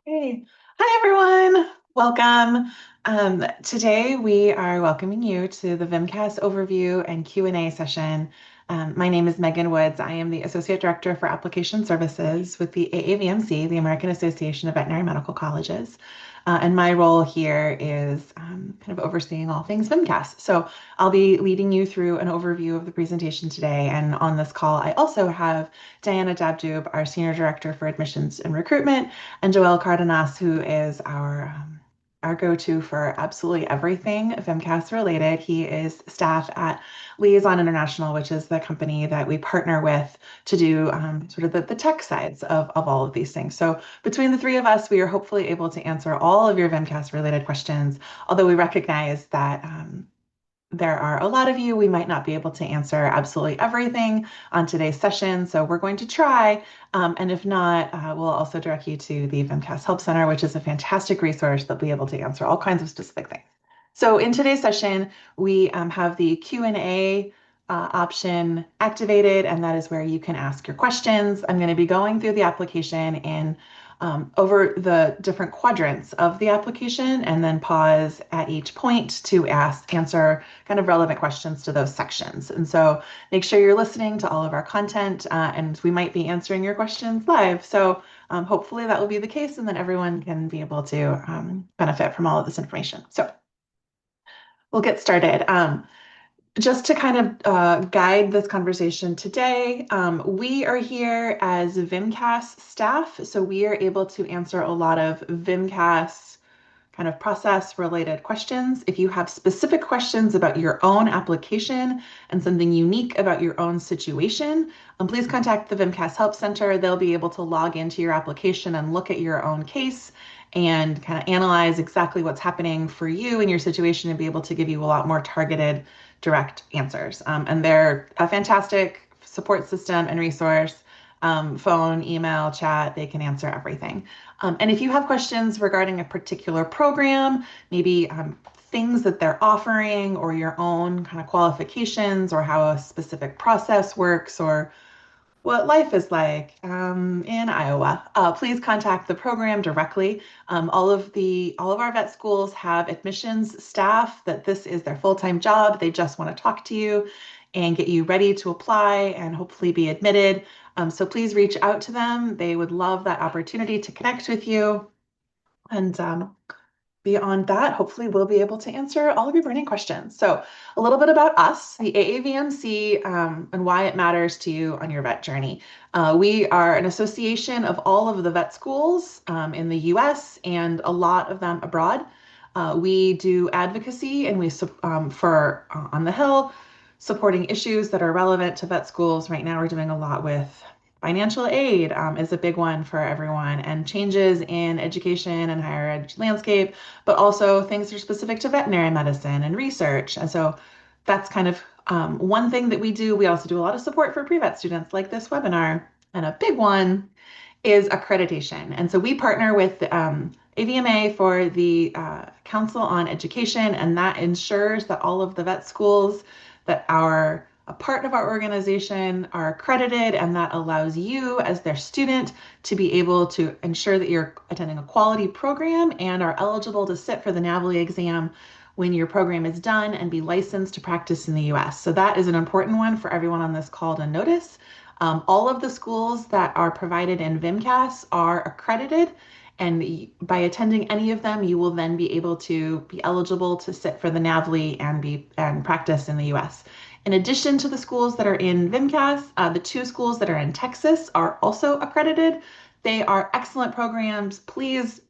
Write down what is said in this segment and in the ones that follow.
Hey, hi everyone. Welcome. Today we are welcoming you to the VMCAS overview and Q&A session. My name is Megan Woods. I am the Associate Director for Application Services with the AAVMC, the American Association of Veterinary Medical Colleges. And my role here is kind of overseeing all things VMCAS. So I'll be leading you through an overview of the presentation today. And on this call, I also have Diana Dabdub, our Senior Director for Admissions and Recruitment, and Joel Cardenas, who is our go-to for absolutely everything VMCAS related. He is staff at Liaison International, which is the company that we partner with to do sort of the tech sides of all of these things. So between the three of us, we are hopefully able to answer all of your VMCAS related questions, although we recognize that there are a lot of you. We might not be able to answer absolutely everything on today's session, so we're going to try. And if not, we'll also direct you to the VMCAS Help Center, which is a fantastic resource that'll be able to answer all kinds of specific things. So in today's session, we have the Q&A option activated, and that is where you can ask your questions. I'm going to be going through the application in over the different quadrants of the application and then pause at each point to answer kind of relevant questions to those sections. And so make sure you're listening to all of our content and we might be answering your questions live. So hopefully that will be the case and then everyone can be able to benefit from all of this information. So we'll get started. Just to kind of guide this conversation today, we are here as VMCAS staff, so we are able to answer a lot of VMCAS kind of process related questions. If you have specific questions about your own application and something unique about your own situation, please contact the VMCAS Help Center. They'll be able to log into your application and look at your own case and kind of analyze exactly what's happening for you in your situation and be able to give you a lot more targeted, direct answers. And they're a fantastic support system and resource. Phone, email, chat, they can answer everything. And if you have questions regarding a particular program, maybe things that they're offering or your own kind of qualifications or how a specific process works or what life is like in Iowa, please contact the program directly. All of our vet schools have admissions staff that this is their full-time job. They just want to talk to you and get you ready to apply and hopefully be admitted. So please reach out to them. They would love that opportunity to connect with you. And beyond that, hopefully we'll be able to answer all of your burning questions. So a little bit about us, the AAVMC, and why it matters to you on your vet journey. We are an association of all of the vet schools in the US and a lot of them abroad. We do advocacy and we for on the Hill, supporting issues that are relevant to vet schools. Right now, we're doing a lot with financial aid is a big one for everyone, and changes in education and higher ed landscape, but also things that are specific to veterinary medicine and research. And so that's kind of one thing that we do. We also do a lot of support for pre-vet students like this webinar. And a big one is accreditation. And so we partner with AVMA for the Council on Education, and that ensures that all of the vet schools that are a part of our organization are accredited, and that allows you as their student to be able to ensure that you're attending a quality program and are eligible to sit for the NAVLE exam when your program is done and be licensed to practice in the US. So that is an important one for everyone on this call to notice. All of the schools that are provided in VMCAS are accredited, and by attending any of them, you will then be able to be eligible to sit for the NAVLE and practice in the US. In addition to the schools that are in VMCAS, the two schools that are in Texas are also accredited. They are excellent programs. Please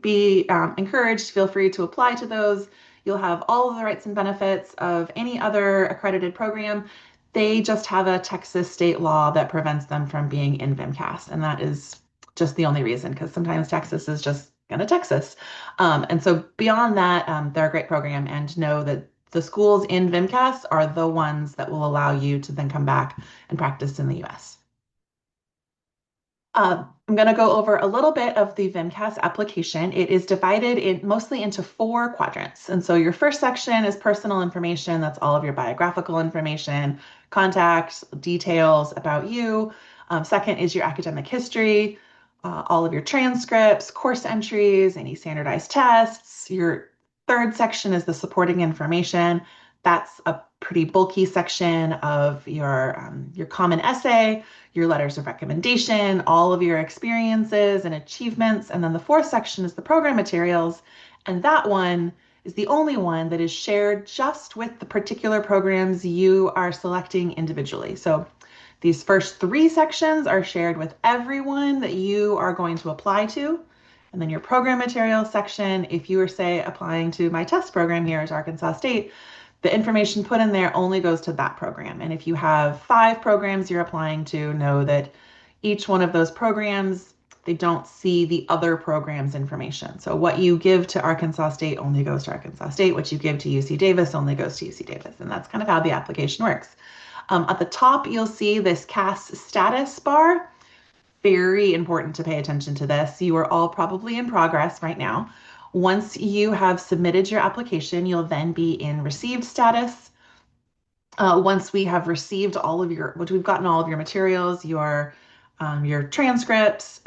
be encouraged. Feel free to apply to those. You'll have all of the rights and benefits of any other accredited program. They just have a Texas state law that prevents them from being in VMCAS, and that is just the only reason, because sometimes Texas is just kind of Texas. And so beyond that, they're a great program, and know that the schools in VMCAS are the ones that will allow you to then come back and practice in the US. I'm going to go over a little bit of the VMCAS application. It is divided mostly into 4 quadrants. And so your first section is personal information. That's all of your biographical information, contacts, details about you. Second is your academic history. all of your transcripts, course entries, any standardized tests. Your third section is the supporting information. That's a pretty bulky section of your common essay, your letters of recommendation, all of your experiences and achievements. And then the fourth section is the program materials. And that one is the only one that is shared just with the particular programs you are selecting individually. So these first three sections are shared with everyone that you are going to apply to. And then your program materials section, if you are, say, applying to my test program here at Arkansas State, the information put in there only goes to that program. And if you have 5 programs you're applying to, know that each one of those programs, they don't see the other program's information. So what you give to Arkansas State only goes to Arkansas State. What you give to UC Davis only goes to UC Davis. And that's kind of how the application works. At the top, you'll see this CAS status bar. Very important to pay attention to this. You are all probably in progress right now. Once you have submitted your application, you'll then be in received status. Once we have received once we've gotten all of your materials, your transcripts,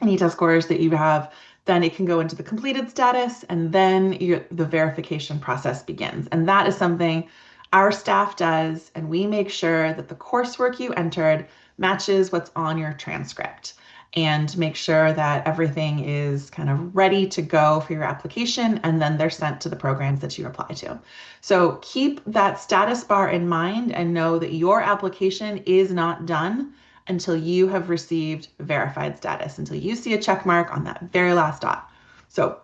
any test scores that you have, then it can go into the completed status, and then the verification process begins. And that is something our staff does, and we make sure that the coursework you entered matches what's on your transcript and make sure that everything is kind of ready to go for your application, and then they're sent to the programs that you apply to. So keep that status bar in mind and know that your application is not done until you have received verified status, until you see a check mark on that very last dot. So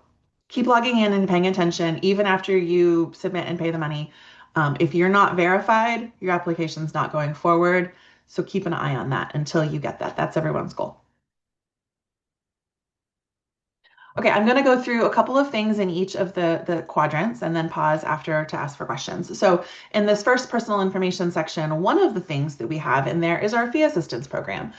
keep logging in and paying attention even after you submit and pay the money. If you're not verified, your application's not going forward. So keep an eye on that until you get that. That's everyone's goal. Okay, I'm going to go through a couple of things in each of the quadrants and then pause after to ask for questions. So in this first personal information section, one of the things that we have in there is our fee assistance program.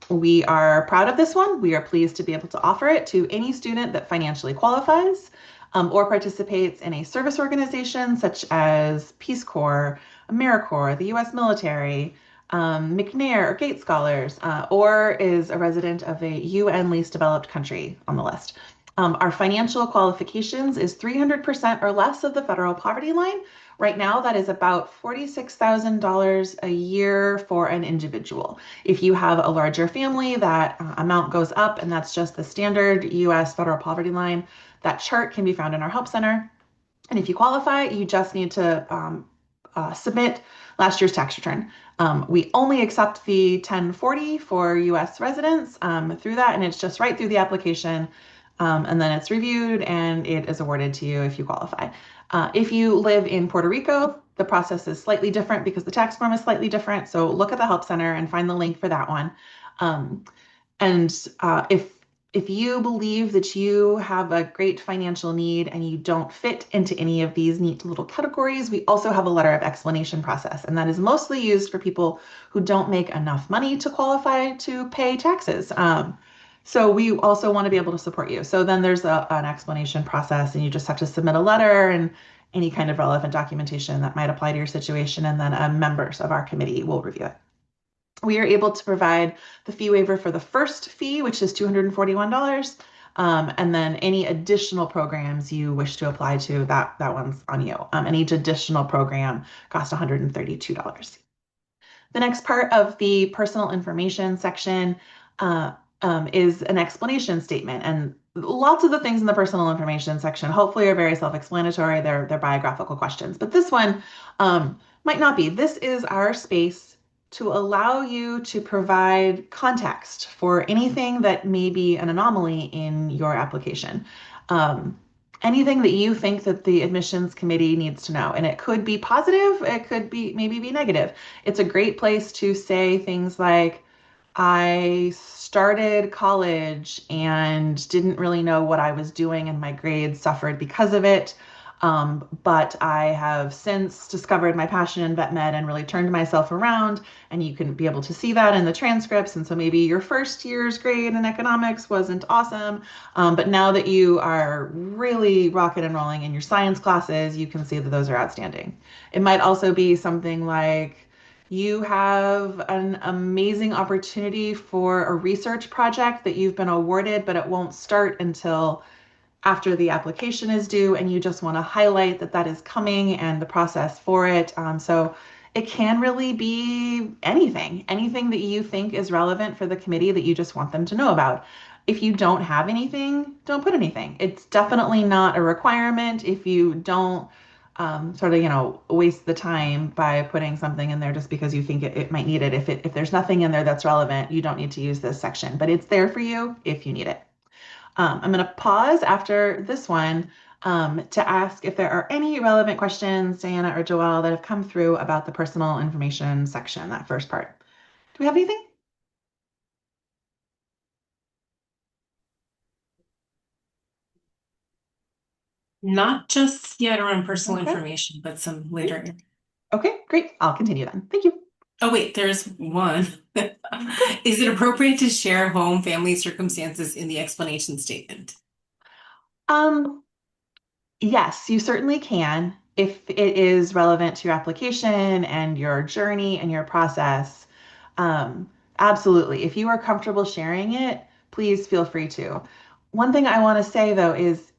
We are proud of this one. We are pleased to be able to offer it to any student that financially qualifies or participates in a service organization such as Peace Corps, AmeriCorps, the U.S. military, McNair or Gates Scholars, or is a resident of a UN least developed country on the list. Our financial qualifications is 300% or less of the federal poverty line. Right now, that is about $46,000 a year for an individual. If you have a larger family, that amount goes up, and that's just the standard US federal poverty line. That chart can be found in our Help Center. And if you qualify, you just need to submit last year's tax return. We only accept the 1040 for US residents through that, and it's just right through the application. And then it's reviewed and it is awarded to you if you qualify. If you live in Puerto Rico, the process is slightly different because the tax form is slightly different. So look at the Help Center and find the link for that one. If you believe that you have a great financial need and you don't fit into any of these neat little categories, we also have a letter of explanation process, and that is mostly used for people who don't make enough money to qualify to pay taxes. So we also want to be able to support you. So then there's an explanation process, and you just have to submit a letter and any kind of relevant documentation that might apply to your situation, and then members of our committee will review it. We are able to provide the fee waiver for the first fee, which is $241. And then any additional programs you wish to apply to, that one's on you. And each additional program costs $132. The next part of the personal information section is an explanation statement. And lots of the things in the personal information section hopefully are very self-explanatory. They're biographical questions. But this one might not be. This is our space to allow you to provide context for anything that may be an anomaly in your application. Anything that you think that the admissions committee needs to know. And it could be positive, it could be maybe be negative. It's a great place to say things like, I started college and didn't really know what I was doing, and my grades suffered because of it. But I have since discovered my passion in vet med and really turned myself around, and you can be able to see that in the transcripts. And so maybe your first year's grade in economics wasn't awesome, but now that you are really rocking and rolling in your science classes, you can see that those are outstanding. It might also be something like, You have an amazing opportunity for a research project that you've been awarded, but it won't start until after the application is due, and you just want to highlight that that is coming and the process for it. So it can really be anything that you think is relevant for the committee that you just want them to know about. If you don't have anything, don't put anything. It's definitely not a requirement. If you don't sort of, waste the time by putting something in there just because you think it might need it. If there's nothing in there that's relevant, you don't need to use this section, but it's there for you if you need it. I'm going to pause after this one to ask if there are any relevant questions, Diana or Joelle, that have come through about the personal information section, that first part. Do we have anything? Not just yet around personal Okay. information, but some later. Okay, great. I'll continue then. Thank you. Oh, wait, there's one. Sure. Is it appropriate to share home family circumstances in the explanation statement? Um, Yes, you certainly can if it is relevant to your application and your journey and your process. Um, Absolutely. If you are comfortable sharing it, please feel free to. One thing I want to say though is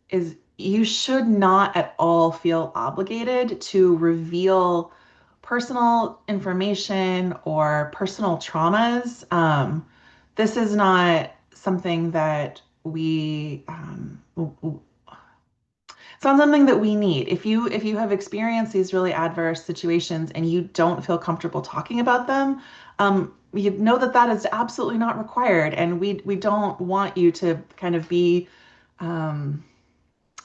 you should not at all feel obligated to reveal personal information or personal traumas. This is not something that it's not something that we need. If you have experienced these really adverse situations and you don't feel comfortable talking about them, you know that that is absolutely not required, and we don't want you to kind of be um,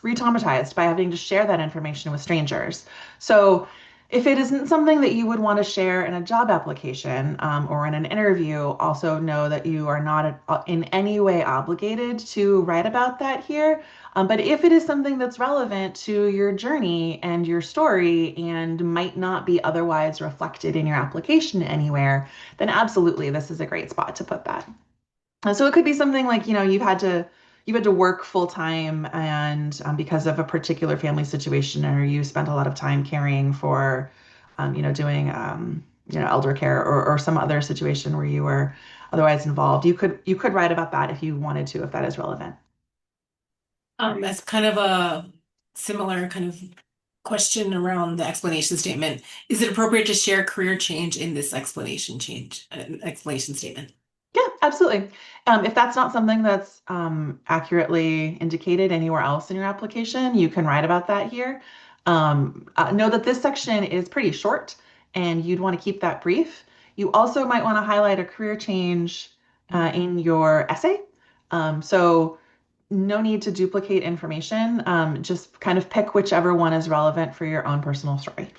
re-traumatized by having to share that information with strangers. So if it isn't something that you would want to share in a job application or in an interview, also know that you are not in any way obligated to write about that here. But if it is something that's relevant to your journey and your story and might not be otherwise reflected in your application anywhere, then absolutely this is a great spot to put that. So it could be something like, you had to work full time and because of a particular family situation, or you spent a lot of time caring for, doing, elder care or some other situation where you were otherwise involved. You could write about that if you wanted to, if that is relevant. As kind of a similar kind of question around the explanation statement. Is it appropriate to share career change in this explanation statement? Yeah, absolutely. If that's not something that's accurately indicated anywhere else in your application, you can write about that here. Know that this section is pretty short and you'd want to keep that brief. You also might want to highlight a career change in your essay. So no need to duplicate information. Just kind of pick whichever one is relevant for your own personal story.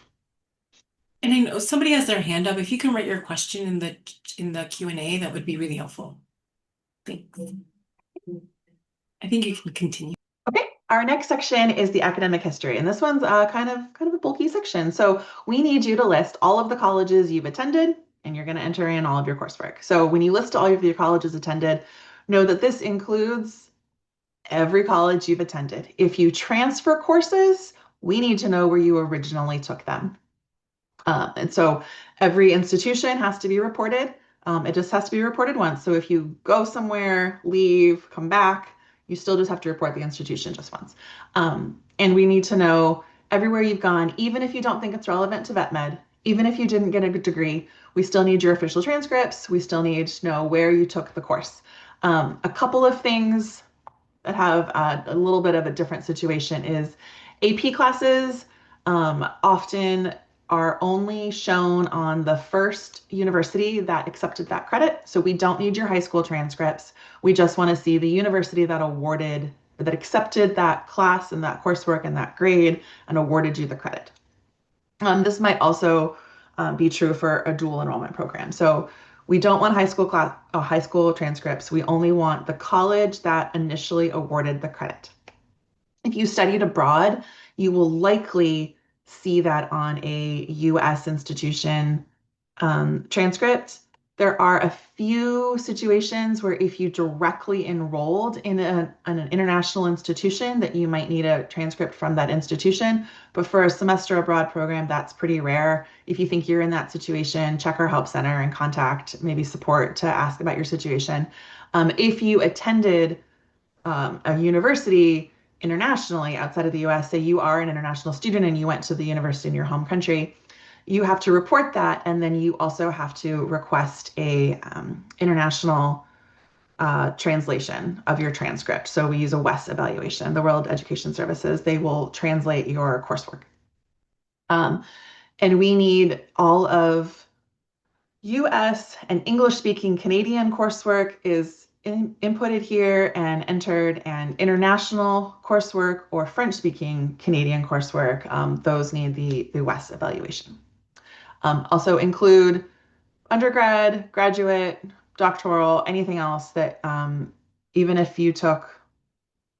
And I know somebody has their hand up. If you can write your question in the Q&A, that would be really helpful. Thanks. I think you can continue. Okay, our next section is the academic history, and this one's kind of a bulky section. So we need you to list all of the colleges you've attended, and you're going to enter in all of your coursework. So when you list all of your colleges attended, know that this includes every college you've attended. If you transfer courses, we need to know where you originally took them. And so every institution has to be reported. It just has to be reported once. So if you go somewhere, leave, come back, you still just have to report the institution just once. And we need to know everywhere you've gone, even if you don't think it's relevant to vet med, even if you didn't get a good degree, we still need your official transcripts. We still need to know where you took the course. A couple of things that have a little bit of a different situation is AP classes often are only shown on the first university that accepted that credit. So we don't need your high school transcripts. We just want to see the university that accepted that class and that coursework and that grade and awarded you the credit. This might also be true for a dual enrollment program. So we don't want high school transcripts. We only want the college that initially awarded the credit. If you studied abroad, you will likely see that on a U.S. institution transcript. There are a few situations where if you directly enrolled in an international institution that you might need a transcript from that institution. But for a semester abroad program, that's pretty rare. If you think you're in that situation, check our help center and contact maybe support to ask about your situation. If you attended a university internationally outside of the US, say you are an international student and you went to the university in your home country, you have to report that, and then you also have to request a international translation of your transcript. So we use a WES evaluation, the World Education Services. They will translate your coursework. And we need all of US and English speaking Canadian coursework is inputted here and entered, and international coursework or French speaking Canadian coursework, those need the WES evaluation. Also include undergrad, graduate, doctoral, anything else that even if you took,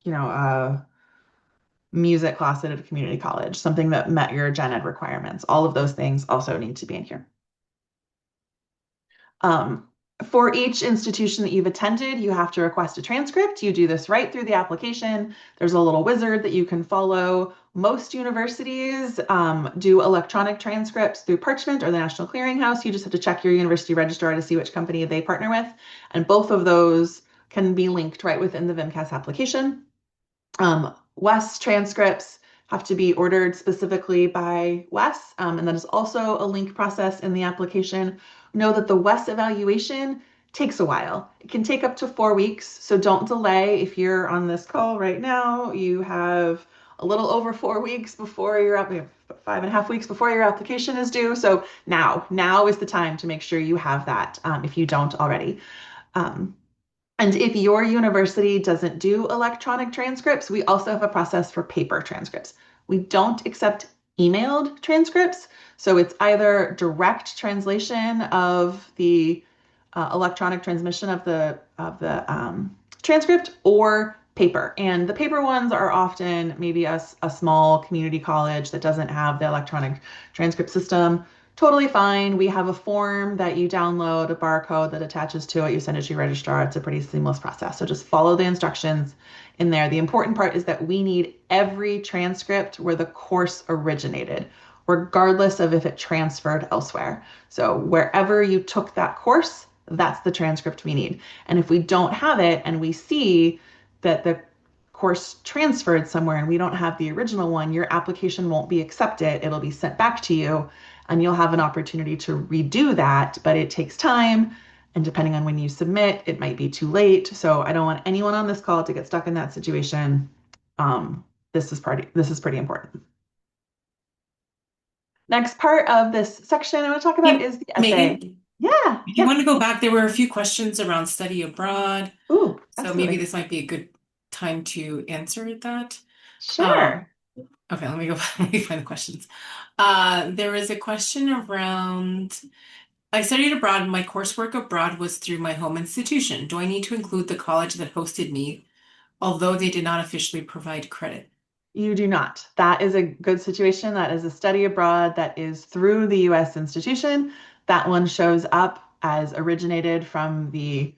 a music class at a community college, something that met your gen ed requirements, all of those things also need to be in here. Um, for each institution that you've attended, you have to request a transcript. You do this right through the application. There's a little wizard that you can follow. Most universities do electronic transcripts through Parchment or the National Clearinghouse. You just have to check your university registrar to see which company they partner with. And both of those can be linked right within the VMCAS application. WES transcripts have to be ordered specifically by WES, and that is also a link process in the application. Know that the WES evaluation takes a while. It can take up to 4 weeks, so don't delay. If you're on this call right now, you have a little over 4 weeks before you're up, 5.5 weeks before your application is due. So now is the time to make sure you have that if you don't already. And if your university doesn't do electronic transcripts, we also have a process for paper transcripts. We don't accept emailed transcripts. So it's either direct translation of the electronic transmission of the transcript or paper. And the paper ones are often maybe a small community college that doesn't have the electronic transcript system. Totally fine. We have a form that you download, a barcode that attaches to it. You send it to your registrar. It's a pretty seamless process. So just follow the instructions in there. The important part is that we need every transcript where the course originated, regardless of if it transferred elsewhere. So wherever you took that course, that's the transcript we need. And if we don't have it and we see that the course transferred somewhere and we don't have the original one, your application won't be accepted. It'll be sent back to you and you'll have an opportunity to redo that, but it takes time. And depending on when you submit, it might be too late. So I don't want anyone on this call to get stuck in that situation. This is pretty important. Next part of this section I want to talk about Hey, is the essay. Megan, Yeah, if you yeah. want to go back, there were a few questions around study abroad. Ooh, So maybe absolutely. this might be a good time to answer that. Sure. Um, okay, let me go let me find the questions. There was a question around I studied abroad. My coursework abroad was through my home institution. Do I need to include the college that hosted me, although they did not officially provide credit? You do not. That is a good situation. That is a study abroad that is through the US institution. That one shows up as originated from the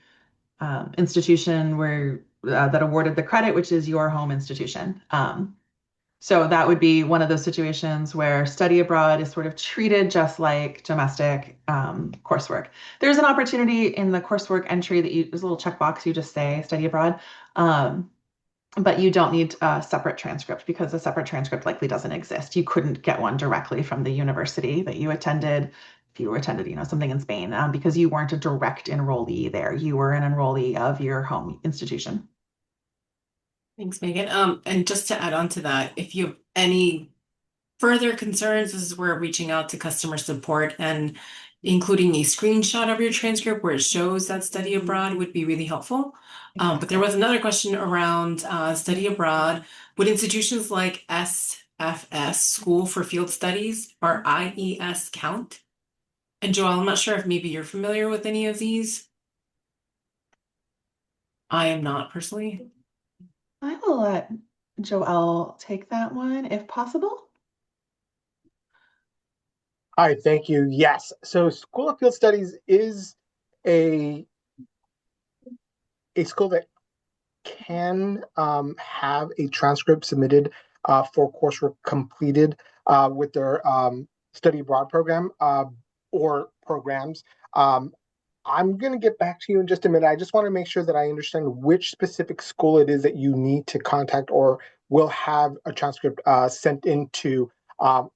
institution where that awarded the credit, which is your home institution. So that would be one of those situations where study abroad is sort of treated just like domestic coursework. There's an opportunity in the coursework entry that there's a little checkbox, you just say study abroad. But you don't need a separate transcript because a separate transcript likely doesn't exist. You couldn't get one directly from the university that you attended if you attended, something in Spain, because you weren't a direct enrollee there. You were an enrollee of your home institution. Thanks, Megan. And just to add on to that, if you have any further concerns, this is where reaching out to customer support and including a screenshot of your transcript where it shows that study abroad would be really helpful. But there Exactly. was another question around study abroad. Would institutions like SFS, School for Field Studies, or IES count? And Joelle, I'm not sure if maybe you're familiar with any of these. I am not personally. I will let Joelle take that one if possible. All right, thank you. Yes. So School of Field Studies is a school that can have a transcript submitted for coursework completed with their study abroad program or programs. Um, I'm going to get back to you in just a minute. I just want to make sure that I understand which specific school it is that you need to contact or will have a transcript sent into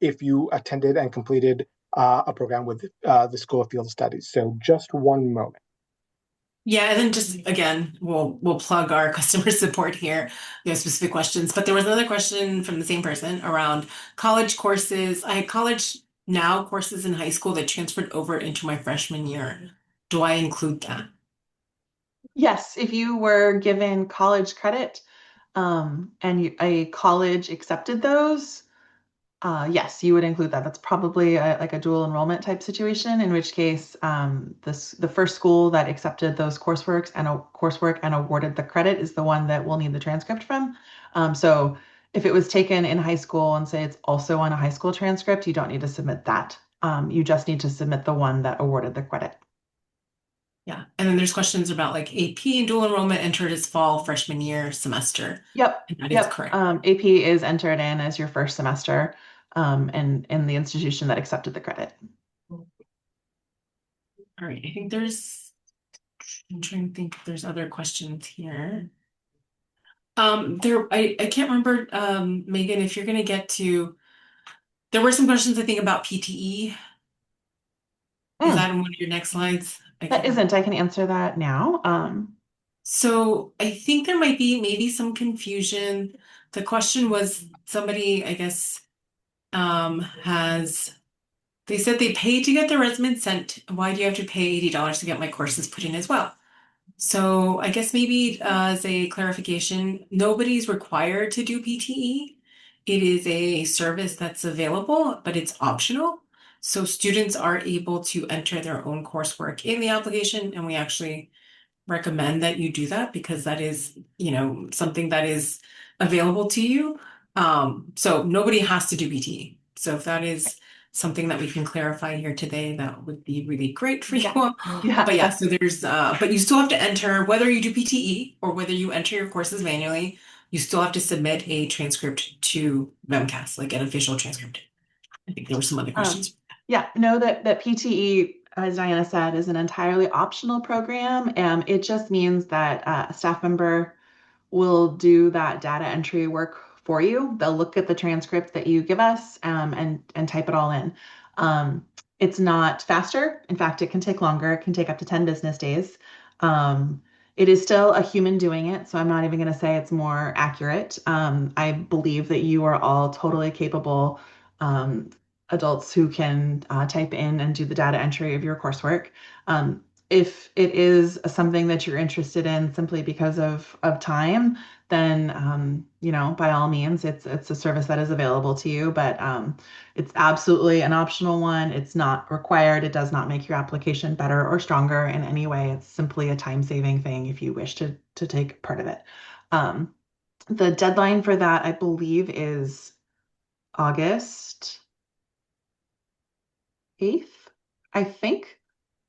if you attended and completed a program with the School of Field Studies. So just one moment. Yeah, and then just again, we'll plug our customer support here. We have specific questions, but there was another question from the same person around college courses. I had college now courses in high school that transferred over into my freshman year. Do I include that? Yes, if you were given college credit, and a college accepted those, yes, you would include that. That's probably like a dual enrollment type situation, in which case, the first school that accepted those coursework and awarded the credit is the one that we'll need the transcript from. So if it was taken in high school and say it's also on a high school transcript, you don't need to submit that. You just need to submit the one that awarded the credit. Yeah. And then there's questions about like AP and dual enrollment entered as fall freshman year semester. Yep, And that is yep. correct. AP is entered in as your first semester, and in the institution that accepted the credit. All right. I'm trying to think if there's other questions here. I can't remember, Megan, if you're gonna get to, there were some questions I think about PTE. Is Mm, that in one of your next slides? I that can't remember. isn't. I can answer that now. So I think there might be maybe some confusion. The question was somebody, I guess, has they said they pay to get their resume sent. Why do you have to pay $80 to get my courses put in as well? So I guess maybe as a clarification, nobody's required to do PTE. It is a service that's available, but it's optional. So students are able to enter their own coursework in the application, and we actually recommend that you do that because that is, something that is available to you. So nobody has to do PTE. So if that is something that we can clarify here today, that would be really great for you Yeah, all. yeah, But yeah, so but you still have to enter, whether you do PTE or whether you enter your courses manually, you still have to submit a transcript to VMCAS, like an official transcript. I think there were some other um, questions. yeah. Know that PTE, as Diana said, is an entirely optional program. It just means that a staff member will do that data entry work for you. They'll look at the transcript that you give us, and type it all in. It's not faster. In fact, it can take longer. It can take up to 10 business days. It is still a human doing it, so I'm not even going to say it's more accurate. I believe that you are all totally capable adults who can type in and do the data entry of your coursework. If it is something that you're interested in simply because of time, then by all means, it's a service that is available to you. But it's absolutely an optional one. It's not required. It does not make your application better or stronger in any way. It's simply a time-saving thing if you wish to take part of it. The deadline for that, I believe, is August 8th, I think.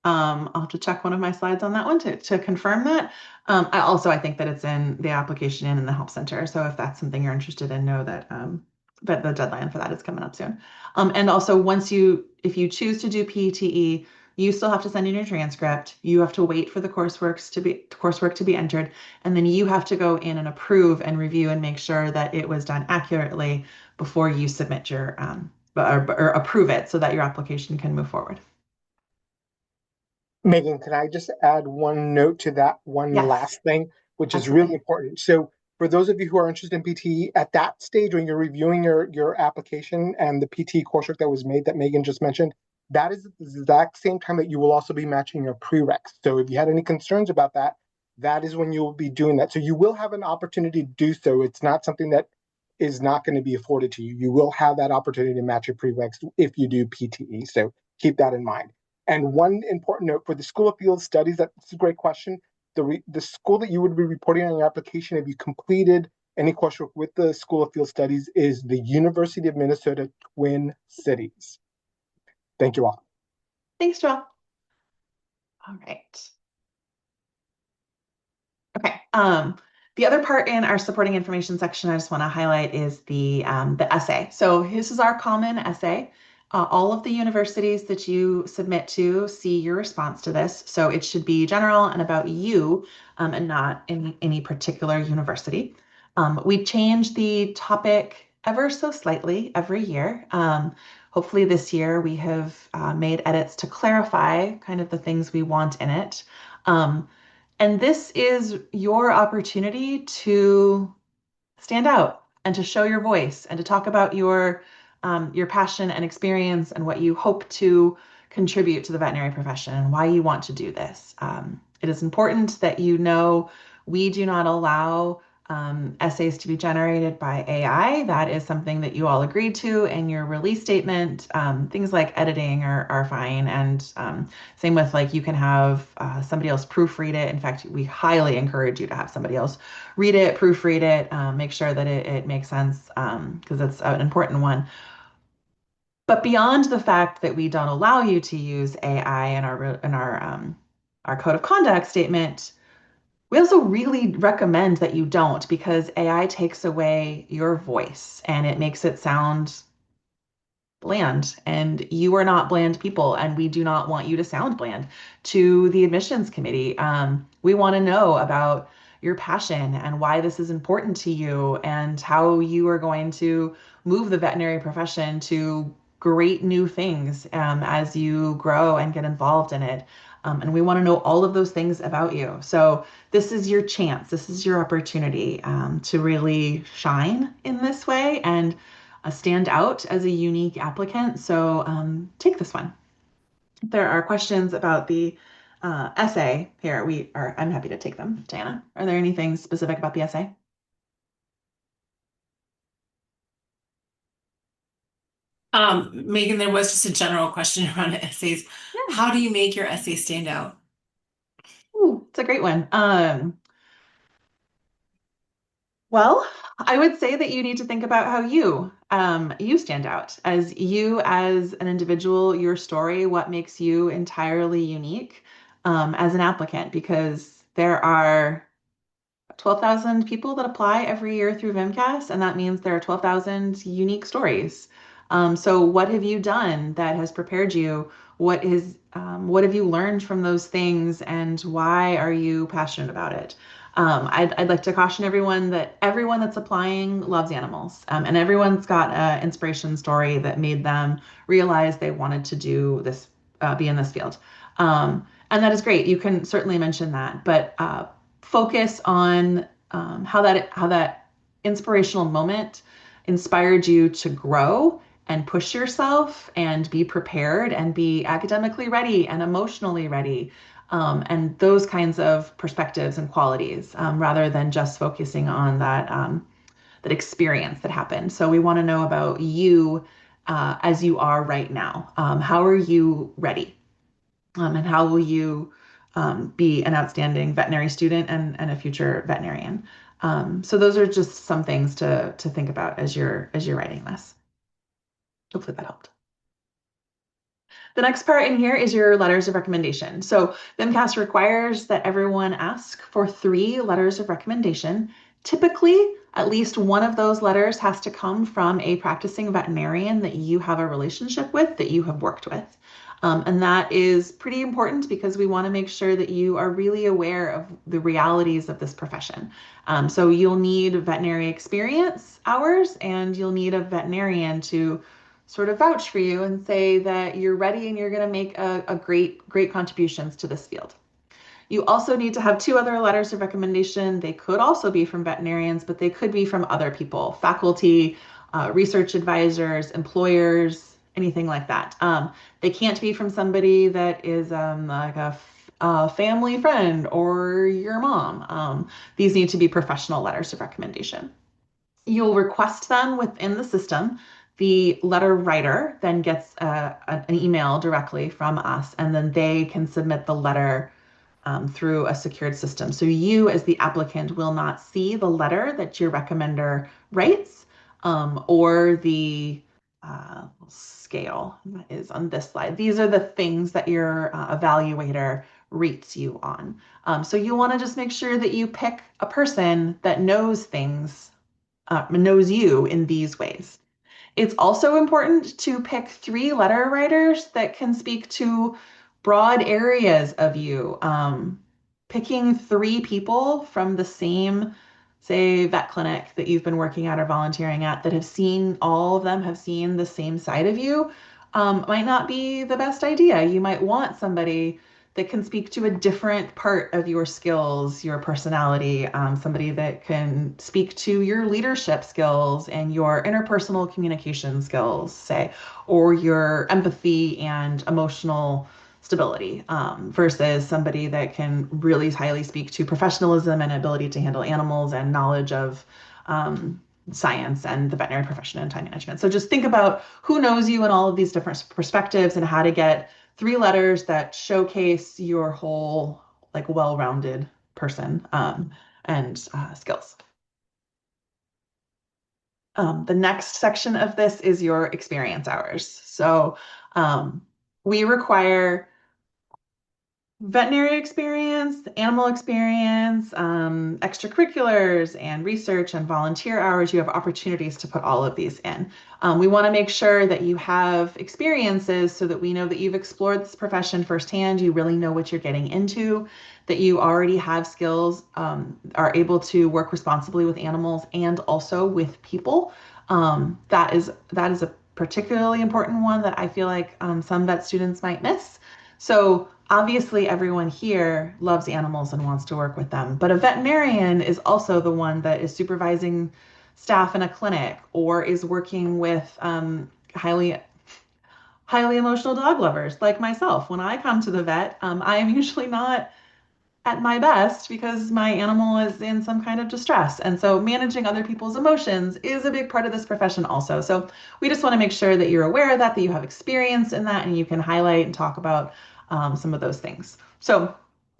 I'll have to check one of my slides on that one to confirm that. I think that it's in the application and in the help center. So if that's something you're interested in, know that the deadline for that is coming up soon. And also if you choose to do PTE, you still have to send in your transcript. You have to wait for the coursework to be entered, and then you have to go in and approve and review and make sure that it was done accurately before you submit or approve it so that your application can move forward. Megan, can I just add one note to that one Yes, last thing, which is really absolutely. important? So, for those of you who are interested in PTE, at that stage when you're reviewing your application and the PTE coursework that was made that Megan just mentioned, that is the exact same time that you will also be matching your prereqs. So, if you had any concerns about that, that is when you will be doing that. So, you will have an opportunity to do so. It's not something that is not going to be afforded to you. You will have that opportunity to match your prereqs if you do PTE. So, keep that in mind. And one important note for the School of Field Studies, that's a great question. The school that you would be reporting on your application if you completed any coursework with the School of Field Studies is the University of Minnesota Twin Cities. Thank you all. Thanks, Joel. All right. Okay. The other part in our supporting information section I just want to highlight is the essay. So this is our common essay. All of the universities that you submit to see your response to this. So it should be general and about you, and not in any particular university. We change the topic ever so slightly every year. Hopefully this year we have made edits to clarify kind of the things we want in it. And this is your opportunity to stand out and to show your voice and to talk about your passion and experience and what you hope to contribute to the veterinary profession and why you want to do this. It is important that you know we do not allow essays to be generated by AI. That is something that you all agreed to in your release statement. Things like editing are fine. And same with like you can have somebody else proofread it. In fact, we highly encourage you to have somebody else read it, proofread it, make sure that it makes sense because it's an important one. But beyond the fact that we don't allow you to use AI in our code of conduct statement, we also really recommend that you don't because AI takes away your voice and it makes it sound bland. And you are not bland people, and we do not want you to sound bland to the admissions committee. We want to know about your passion and why this is important to you and how you are going to move the veterinary profession to great new things as you grow and get involved in it. And we want to know all of those things about you. So this is your chance. This is your opportunity to really shine in this way and stand out as a unique applicant. So take this one. If there are questions about the essay here, I'm happy to take them. Diana, are there anything specific about the essay? Megan, there was just a general question around essays. Yeah. How do you make your essay stand out? Ooh, it's a great one. Well, I would say that you need to think about how you stand out as you as an individual, your story, what makes you entirely unique as an applicant, because there are 12,000 people that apply every year through VMCAS, and that means there are 12,000 unique stories. So what have you done that has prepared you? What have you learned from those things, and why are you passionate about it? I'd like to caution everyone that everyone that's applying loves animals, and everyone's got an inspiration story that made them realize they wanted to do this, be in this field. And that is great. You can certainly mention that, but focus on how that inspirational moment inspired you to grow and push yourself and be prepared and be academically ready and emotionally ready, and those kinds of perspectives and qualities, rather than just focusing on that experience that happened. So we want to know about you as you are right now. How are you ready? And how will you be an outstanding veterinary student and a future veterinarian? So those are just some things to think about as you're writing this. Hopefully that helped. The next part in here is your letters of recommendation. So VMCAS requires that everyone ask for 3 letters of recommendation. Typically, at least one of those letters has to come from a practicing veterinarian that you have a relationship with, that you have worked with. And that is pretty important because we want to make sure that you are really aware of the realities of this profession. So you'll need veterinary experience hours, and you'll need a veterinarian to sort of vouch for you and say that you're ready and you're going to make a great contributions to this field. You also need to have 2 other letters of recommendation. They could also be from veterinarians, but they could be from other people, faculty, research advisors, employers, anything like that. They can't be from somebody that is like a family friend or your mom. These need to be professional letters of recommendation. You'll request them within the system. The letter writer then gets an email directly from us, and then they can submit the letter through a secured system. So you, as the applicant, will not see the letter that your recommender writes, or the scale that is on this slide. These are the things that your evaluator rates you on. So you want to just make sure that you pick a person that knows things, knows you in these ways. It's also important to pick 3 letter writers that can speak to broad areas of you. Picking 3 people from the same, say, vet clinic that you've been working at or volunteering at that have seen, all of them have seen the same side of you, might not be the best idea. You might want somebody that can speak to a different part of your skills, your personality, somebody that can speak to your leadership skills and your interpersonal communication skills, say, or your empathy and emotional stability, versus somebody that can really highly speak to professionalism and ability to handle animals and knowledge of science and the veterinary profession and time management. So just think about who knows you in all of these different perspectives and how to get 3 letters that showcase your whole, like, well-rounded person, and skills. The next section of this is your experience hours. So we require veterinary experience, animal experience, extracurriculars and research and volunteer hours. You have opportunities to put all of these in. We want to make sure that you have experiences so that we know that you've explored this profession firsthand, you really know what you're getting into, that you already have skills, are able to work responsibly with animals and also with people. That is a particularly important one that I feel like some vet students might miss. So obviously everyone here loves animals and wants to work with them, but a veterinarian is also the one that is supervising staff in a clinic or is working with highly emotional dog lovers like myself. When I come to the vet, I am usually not at my best because my animal is in some kind of distress. And so managing other people's emotions is a big part of this profession also. So we just want to make sure that you're aware of that, that you have experience in that, and you can highlight and talk about some of those things. So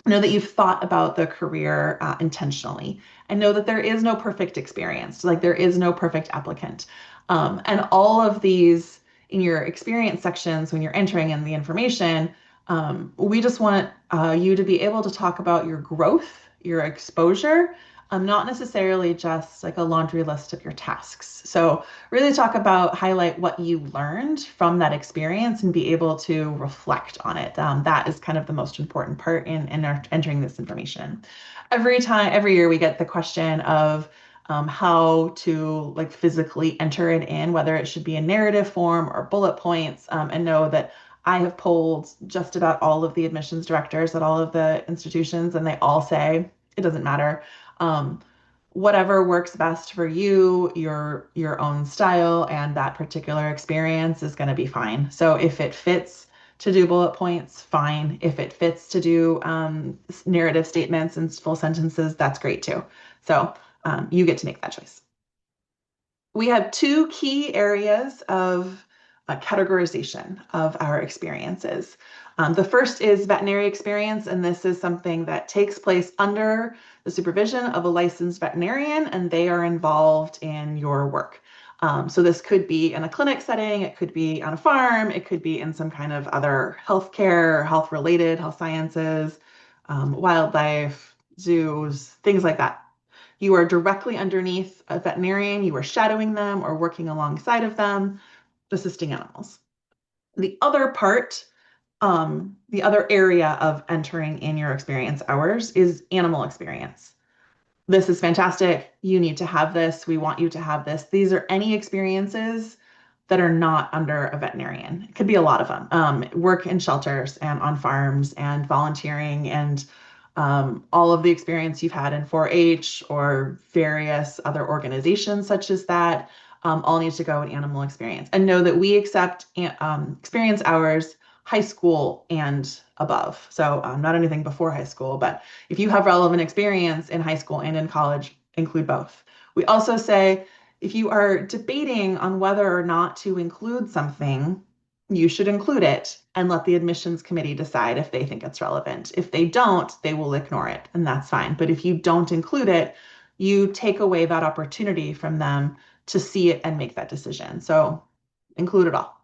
know that you've thought about the career intentionally, and know that there is no perfect experience, like there is no perfect applicant. And all of these in your experience sections, when you're entering in the information, we just want you to be able to talk about your growth, your exposure, not necessarily just like a laundry list of your tasks. So really talk about, highlight what you learned from that experience and be able to reflect on it. That is kind of the most important part in entering this information. Every year we get the question of how to, like, physically enter it in, whether it should be a narrative form or bullet points, and know that I have polled just about all of the admissions directors at all of the institutions, and they all say it doesn't matter. Whatever works best for you, your own style, and that particular experience is going to be fine. So if it fits to do bullet points, fine. If it fits to do narrative statements and full sentences, that's great too. So you get to make that choice. We have 2 key areas of categorization of our experiences. The first is veterinary experience, and this is something that takes place under the supervision of a licensed veterinarian, and they are involved in your work. So this could be in a clinic setting, it could be on a farm, it could be in some kind of other healthcare, health-related, health sciences, wildlife, zoos, things like that. You are directly underneath a veterinarian, you are shadowing them or working alongside of them, assisting animals. The other part, the other area of entering in your experience hours is animal experience. This is fantastic. You need to have this. We want you to have this. These are any experiences that are not under a veterinarian. It could be a lot of them. Work in shelters and on farms and volunteering and all of the experience you've had in 4-H or various other organizations such as that, all need to go in animal experience. And know that we accept experience hours high school and above. So not anything before high school, but if you have relevant experience in high school and in college, include both. We also say if you are debating on whether or not to include something, you should include it and let the admissions committee decide if they think it's relevant. If they don't, they will ignore it, and that's fine. But if you don't include it, you take away that opportunity from them to see it and make that decision. So include it all.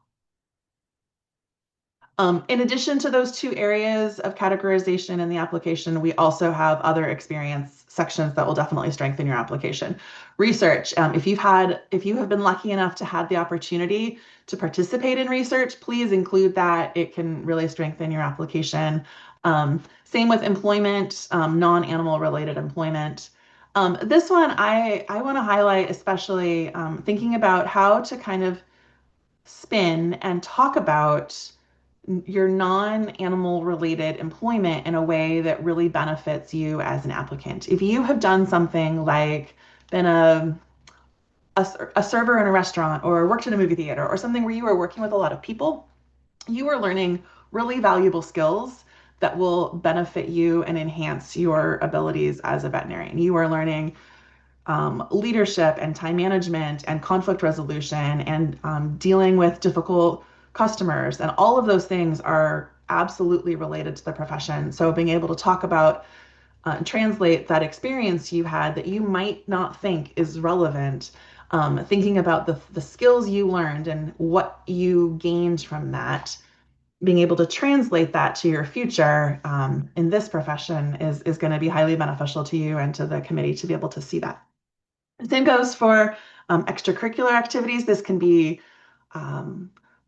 In addition to those two areas of categorization in the application, we also have other experience sections that will definitely strengthen your application. Research, if you have been lucky enough to have the opportunity to participate in research, please include that. It can really strengthen your application. Same with employment, non-animal related employment. This one I want to highlight, especially thinking about how to kind of spin and talk about your non-animal related employment in a way that really benefits you as an applicant. If you have done something like been a server in a restaurant or worked in a movie theater or something where you are working with a lot of people, you are learning really valuable skills that will benefit you and enhance your abilities as a veterinarian. You are learning leadership and time management and conflict resolution and dealing with difficult customers. And all of those things are absolutely related to the profession. So being able to talk about translate that experience you had that you might not think is relevant, thinking about the skills you learned and what you gained from that, being able to translate that to your future in this profession is going to be highly beneficial to you and to the committee to be able to see that. Same goes for extracurricular activities. This can be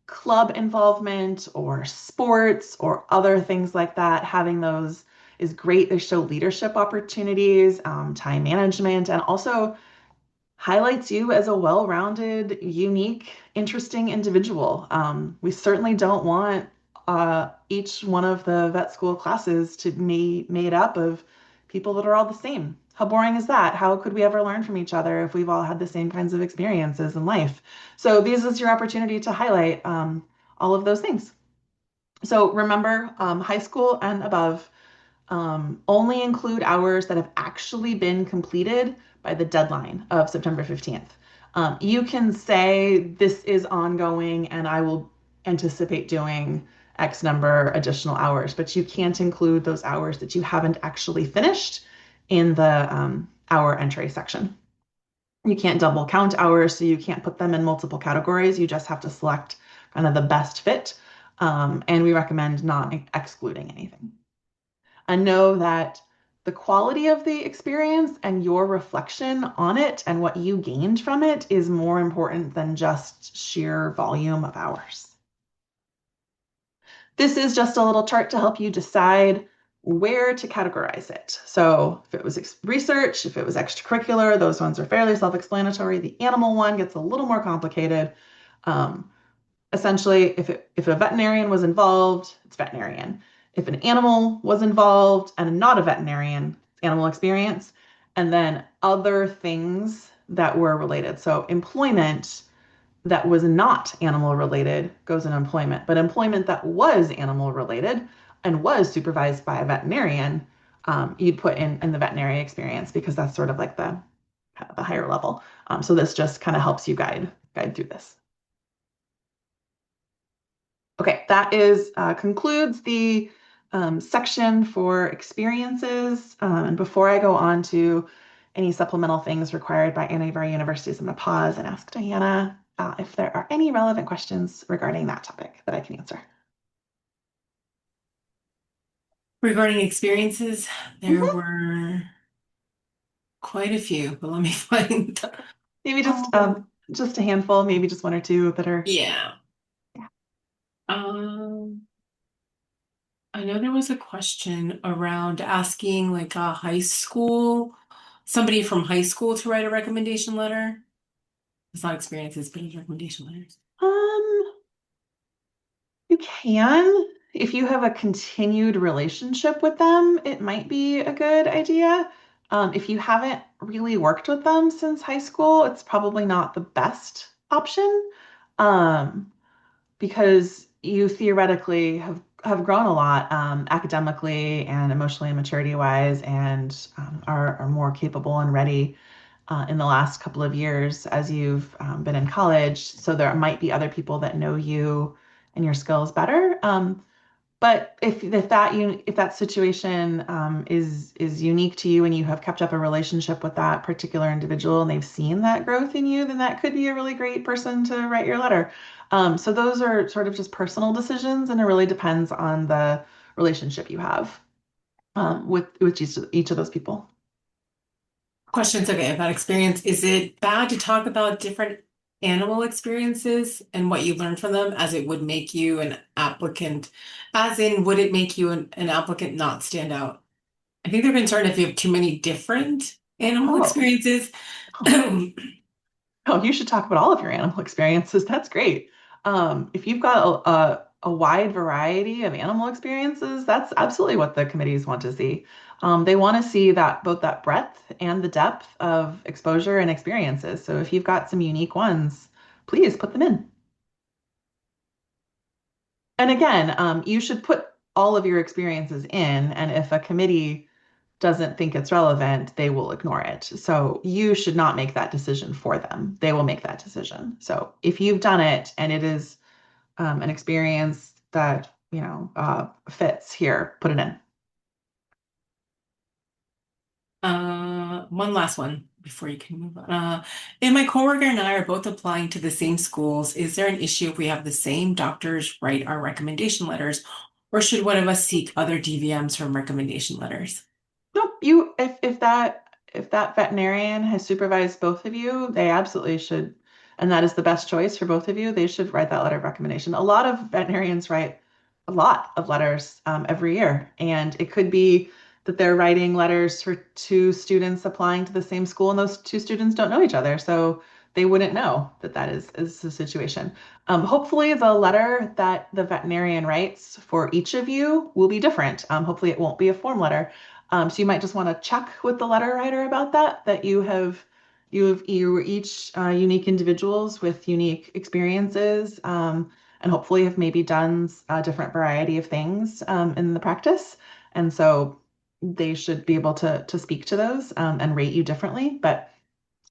club involvement or sports or other things like that. Having those is great. They show leadership opportunities, time management, and also highlights you as a well-rounded, unique, interesting individual. We certainly don't want each one of the vet school classes to be made up of people that are all the same. How boring is that? How could we ever learn from each other if we've all had the same kinds of experiences in life? So this is your opportunity to highlight all of those things. So remember, high school and above only include hours that have actually been completed by the deadline of September 15th. You can say this is ongoing and I will anticipate doing X number additional hours, but you can't include those hours that you haven't actually finished in the hour entry section. You can't double count hours, so you can't put them in multiple categories. You just have to select kind of the best fit. And we recommend not excluding anything. And know that the quality of the experience and your reflection on it and what you gained from it is more important than just sheer volume of hours. This is just a little chart to help you decide where to categorize it. So if it was research, if it was extracurricular, those ones are fairly self-explanatory. The animal one gets a little more complicated. Essentially, if a veterinarian was involved, it's veterinarian. If an animal was involved and not a veterinarian, it's animal experience. And then other things that were related. So employment that was not animal related goes in employment, but employment that was animal related and was supervised by a veterinarian, you'd put in the veterinary experience because that's sort of like the higher level. So this just kind of helps you guide through this. Okay, that is concludes the section for experiences. And before I go on to any supplemental things required by any of our universities, I'm going to pause and ask Diana if there are any relevant questions regarding that topic that I can answer. Regarding experiences, there were quite a few, but let me find. Maybe just a handful, maybe just one or two that are. Yeah. I know there was a question around asking like a high school, somebody from high school to write a recommendation letter. It's not experiences, but it's recommendation letters. You can. If you have a continued relationship with them, it might be a good idea. If you haven't really worked with them since high school, it's probably not the best option, because you theoretically have grown a lot academically and emotionally and maturity wise, and are more capable and ready in the last couple of years as you've been in college. So there might be other people that know you and your skills better. But if that situation is unique to you and you have kept up a relationship with that particular individual and they've seen that growth in you, then that could be a really great person to write your letter. So those are sort of just personal decisions, and it really depends on the relationship you have with each of those people. Questions, okay, about experience. Is it bad to talk about different animal experiences and what you learned from them as it would make you an applicant? As in, would it make you an applicant not stand out? I think they're concerned if you have too many different animal Oh, experiences. oh, oh, you should talk about all of your animal experiences. That's great. If you've got a wide variety of animal experiences, that's absolutely what the committees want to see. They want to see that both that breadth and the depth of exposure and experiences. So if you've got some unique ones, please put them in. And again, you should put all of your experiences in, and if a committee doesn't think it's relevant, they will ignore it. So you should not make that decision for them. They will make that decision. So if you've done it and it is an experience that, fits here, put it in. One last one before you can move on. And my coworker and I are both applying to the same schools. Is there an issue if we have the same doctors write our recommendation letters, or should one of us seek other DVMs from recommendation letters? Nope, if that veterinarian has supervised both of you, they absolutely should, and that is the best choice for both of you. They should write that letter of recommendation. A lot of veterinarians write a lot of letters every year, and it could be that they're writing letters for two students applying to the same school, and those two students don't know each other, so they wouldn't know that is the situation. Hopefully, the letter that the veterinarian writes for each of you will be different. Hopefully, it won't be a form letter. So you might just want to check with the letter writer about that you are each unique individuals with unique experiences, and hopefully have maybe done a different variety of things in the practice. And so they should be able to speak to those and rate you differently. But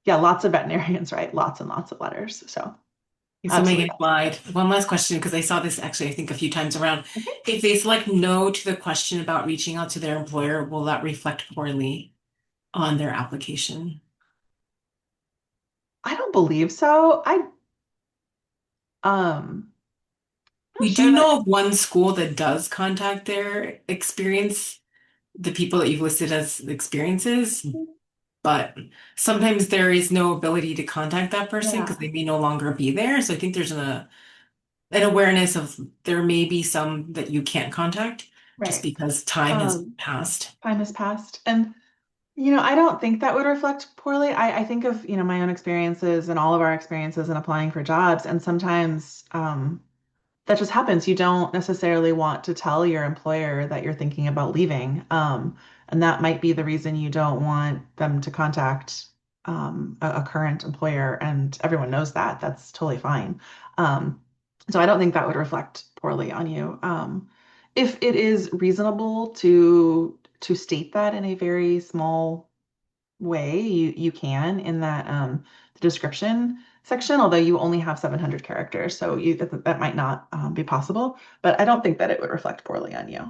yeah, lots of veterinarians write lots and lots of letters. So So absolutely. Megan lied. One last question, because I saw this actually, I think, a few times around. Okay. If they select no to the question about reaching out to their employer, will that reflect poorly on their application? I don't believe so. Um not We sure do that. know of one school that does contact their experience, the people that you've listed as experiences, but sometimes there is no ability to contact that person because Yeah, they may no longer be there. So I think there's an awareness of there may be some that you can't contact just right. because time has Um, passed. Time has passed. And I don't think that would reflect poorly. I think of, my own experiences and all of our experiences in applying for jobs. And sometimes that just happens. You don't necessarily want to tell your employer that you're thinking about leaving. And that might be the reason you don't want them to contact a current employer. And everyone knows that. That's totally fine. So I don't think that would reflect poorly on you. If it is reasonable to state that in a very small way, you can in that the description section, although you only have 700 characters, so that might not be possible. But I don't think that it would reflect poorly on you.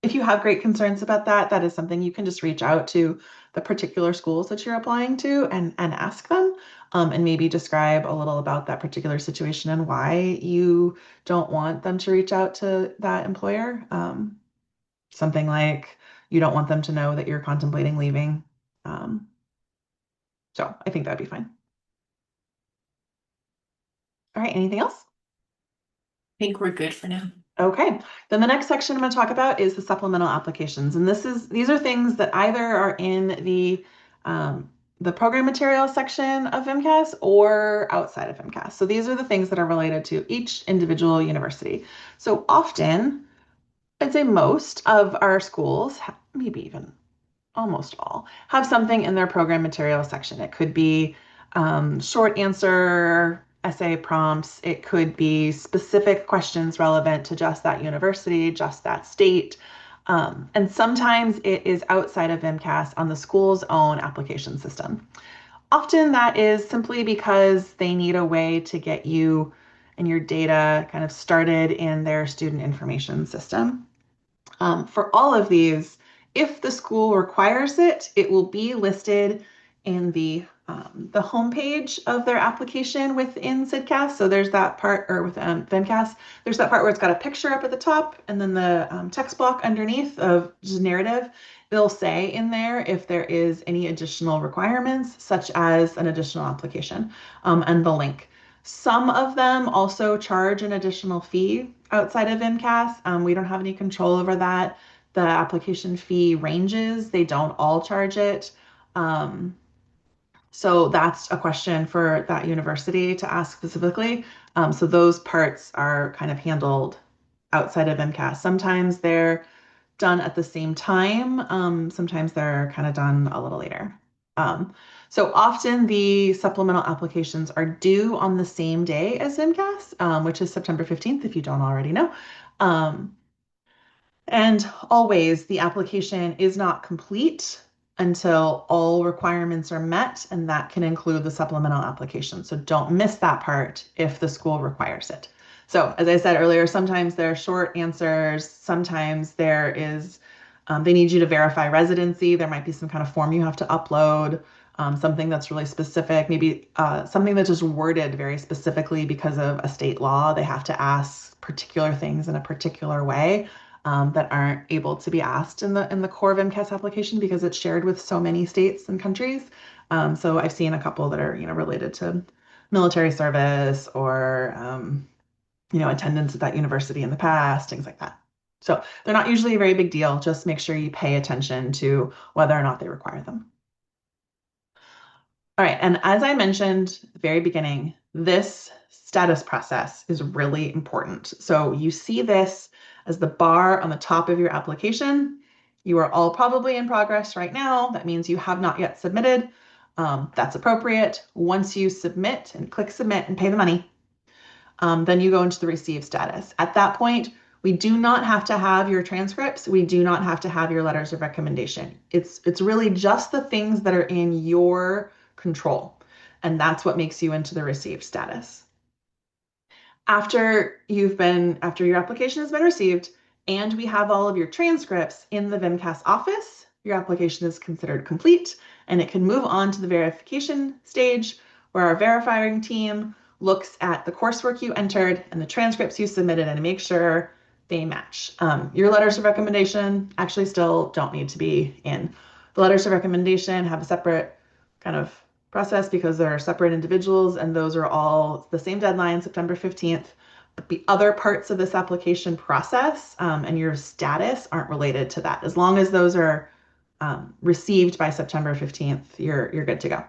If you have great concerns about that, that is something you can just reach out to the particular schools that you're applying to and ask them, and maybe describe a little about that particular situation and why you don't want them to reach out to that employer. Something like you don't want them to know that you're contemplating leaving. Um, so I think that'd be fine. All right, anything else? I think we're good for now. Okay, then the next section I'm going to talk about is the supplemental applications. And these are things that either are in the program material section of VMCAS or outside of VMCAS. So these are the things that are related to each individual university. So often, I'd say most of our schools, maybe even almost all, have something in their program material section. It could be short answer essay prompts. It could be specific questions relevant to just that university, just that state. And sometimes it is outside of VMCAS on the school's own application system. Often that is simply because they need a way to get you and your data kind of started in their student information system. For all of these, if the school requires it, it will be listed in the homepage of their application within CIDCAS. So there's that part, or with VMCAS, there's that part where it's got a picture up at the top and then the text block underneath of just narrative. They'll say in there if there is any additional requirements, such as an additional application, and the link. Some of them also charge an additional fee outside of VMCAS. We don't have any control over that. The application fee ranges, they don't all charge it. So that's a question for that university to ask specifically. So those parts are kind of handled outside of MCAS. Sometimes they're done at the same time. Sometimes they're kind of done a little later. So often the supplemental applications are due on the same day as MCAS, which is September 15th, if you don't already know. And always the application is not complete until all requirements are met, and that can include the supplemental application. So don't miss that part if the school requires it. So as I said earlier, sometimes there are short answers, sometimes there is, they need you to verify residency. There might be some kind of form you have to upload, something that's really specific, maybe something that's just worded very specifically because of a state law. They have to ask particular things in a particular way. That aren't able to be asked in the core VMCAS application because it's shared with so many states and countries. So I've seen a couple that are related to military service or attendance at that university in the past, things like that. So they're not usually a very big deal. Just make sure you pay attention to whether or not they require them. All right, and as I mentioned at the very beginning, this status process is really important. So you see this as the bar on the top of your application. You are all probably in progress right now. That means you have not yet submitted. That's appropriate. Once you submit and click submit and pay the money, then you go into the receive status. At that point, we do not have to have your transcripts. We do not have to have your letters of recommendation. It's really just the things that are in your control. And that's what makes you into the receive status. After your application has been received and we have all of your transcripts in the VMCAS office, your application is considered complete and it can move on to the verification stage where our verifying team looks at the coursework you entered and the transcripts you submitted and make sure they match. Your letters of recommendation actually still don't need to be in. The letters of recommendation have a separate kind of process because they're separate individuals and those are all the same deadline, September 15th. But the other parts of this application process and your status aren't related to that. As long as those are received by September 15th, you're good to go.